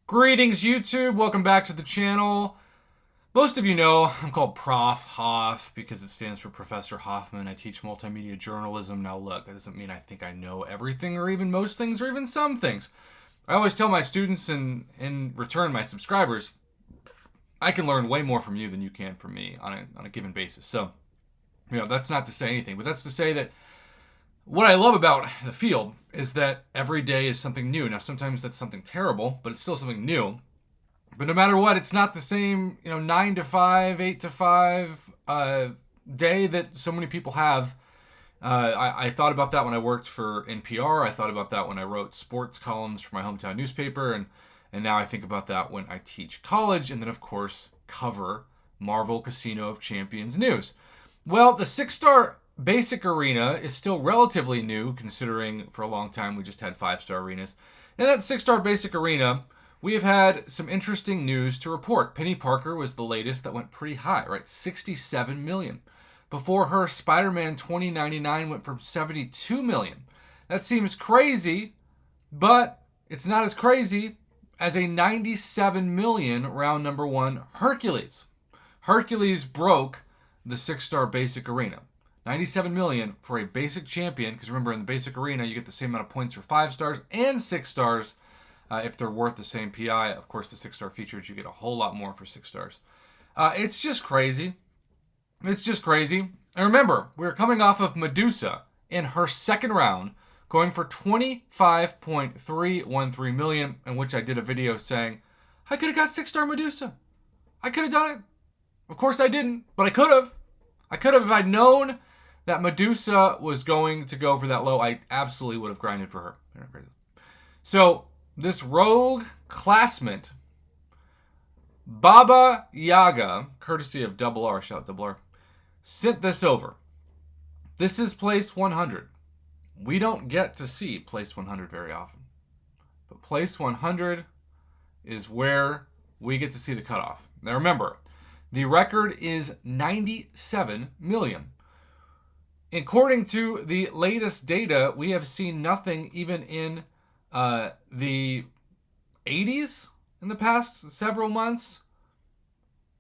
Greetings, YouTube. Welcome back to the channel. Most of you know I'm called Prof. Hoff because it stands for Professor Hoffman. I teach multimedia journalism. Now, look, that doesn't mean I think I know everything or even most things or even some things. I always tell my students and in return my subscribers, I can learn way more from you than you can from me on a given basis. So, that's not to say anything, but that's to say that what I love about the field is that every day is something new. Now, sometimes that's something terrible, but it's still something new. But no matter what, it's not the same, 9 to 5, 8 to 5 day that so many people have. I thought about that when I worked for NPR. I thought about that when I wrote sports columns for my hometown newspaper. And now I think about that when I teach college and then, of course, cover Marvel Casino of Champions news. Well, the six-star basic arena is still relatively new, considering for a long time we just had five-star arenas. In that six-star basic arena, we have had some interesting news to report. Penny Parker was the latest that went pretty high, right? 67 million. Before her, Spider-Man 2099 went from 72 million. That seems crazy, but it's not as crazy as a 97 million round number one Hercules. Hercules broke the six-star basic arena. 97 million for a basic champion, because remember, in the basic arena, you get the same amount of points for 5 stars and 6 stars if they're worth the same PI. Of course, the 6-star features, you get a whole lot more for 6 stars. It's just crazy. It's just crazy. And remember, we're coming off of Medusa in her second round, going for 25.313 million, in which I did a video saying, I could have got 6-star Medusa. I could have done it. Of course I didn't, but I could have. I could have if I'd known that Medusa was going to go for that low. I absolutely would have grinded for her. So, this rogue classmate, Baba Yaga, courtesy of Double R, shout out Double R, sent this over. This is place 100. We don't get to see place 100 very often. But place 100 is where we get to see the cutoff. Now remember, the record is 97 million. According to the latest data, we have seen nothing even in the 80s in the past several months.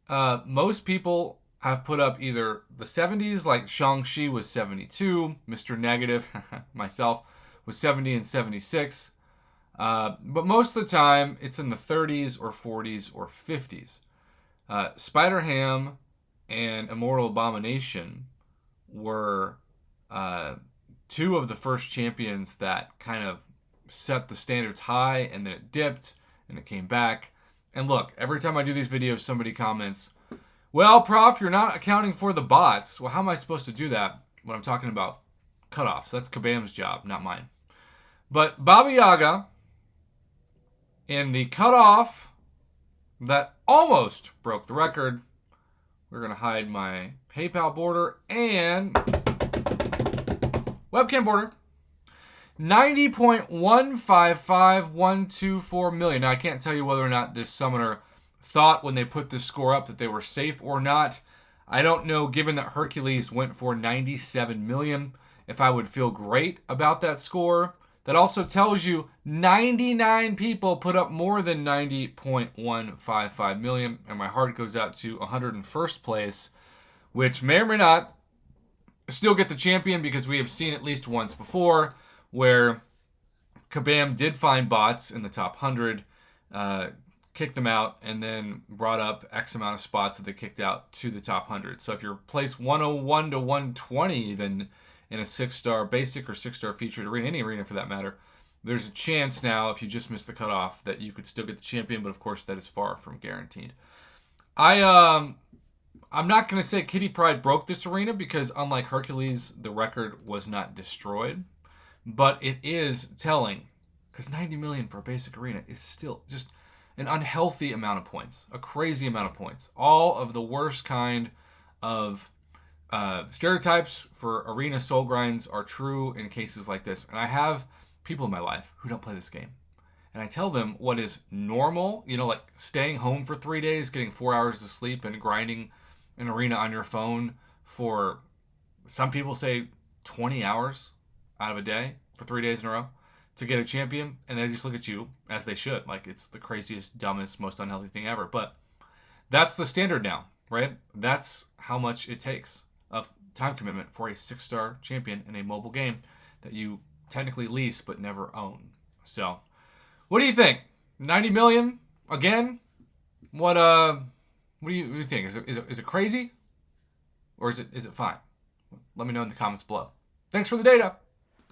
Most people have put up either the 70s, like Shang-Chi was 72, Mr. Negative, myself, was 70 and 76. But most of the time, it's in the 30s or 40s or 50s. Spider-Ham and Immortal Abomination were two of the first champions that kind of set the standards high, and then it dipped, and it came back. And look, every time I do these videos, somebody comments, well, Prof, you're not accounting for the bots. Well, how am I supposed to do that when I'm talking about cutoffs? That's Kabam's job, not mine. But Baba Yaga, in the cutoff that almost broke the record, we're going to hide my PayPal border and webcam border, 90.155124 million. Now, I can't tell you whether or not this summoner thought when they put this score up that they were safe or not. I don't know, given that Hercules went for 97 million, if I would feel great about that score. That also tells you 99 people put up more than 90.155 million, and my heart goes out to 101st place, which may or may not still get the champion, because we have seen at least once before where Kabam did find bots in the top 100, kicked them out, and then brought up X amount of spots that they kicked out to the top 100. So if you're placed 101 to 120 even in a 6-star basic or 6-star featured arena, any arena for that matter, there's a chance now, if you just missed the cutoff, that you could still get the champion, but of course that is far from guaranteed. I'm not going to say Kitty Pryde broke this arena, because unlike Hercules, the record was not destroyed. But it is telling, because 90 million for a basic arena is still just an unhealthy amount of points, a crazy amount of points. All of the worst kind of stereotypes for arena soul grinds are true in cases like this. And I have people in my life who don't play this game. And I tell them what is normal, like staying home for 3 days, getting 4 hours of sleep, and grinding an arena on your phone for, some people say, 20 hours out of a day for 3 days in a row. to get a champion, and they just look at you, as they should, like it's the craziest, dumbest, most unhealthy thing ever. But that's the standard now, right? That's how much it takes of time commitment for a 6-star champion in a mobile game that you technically lease but never own. So, what do you think? 90 million again? What do you think? Is it crazy, or is it fine? Let me know in the comments below. Thanks for the data.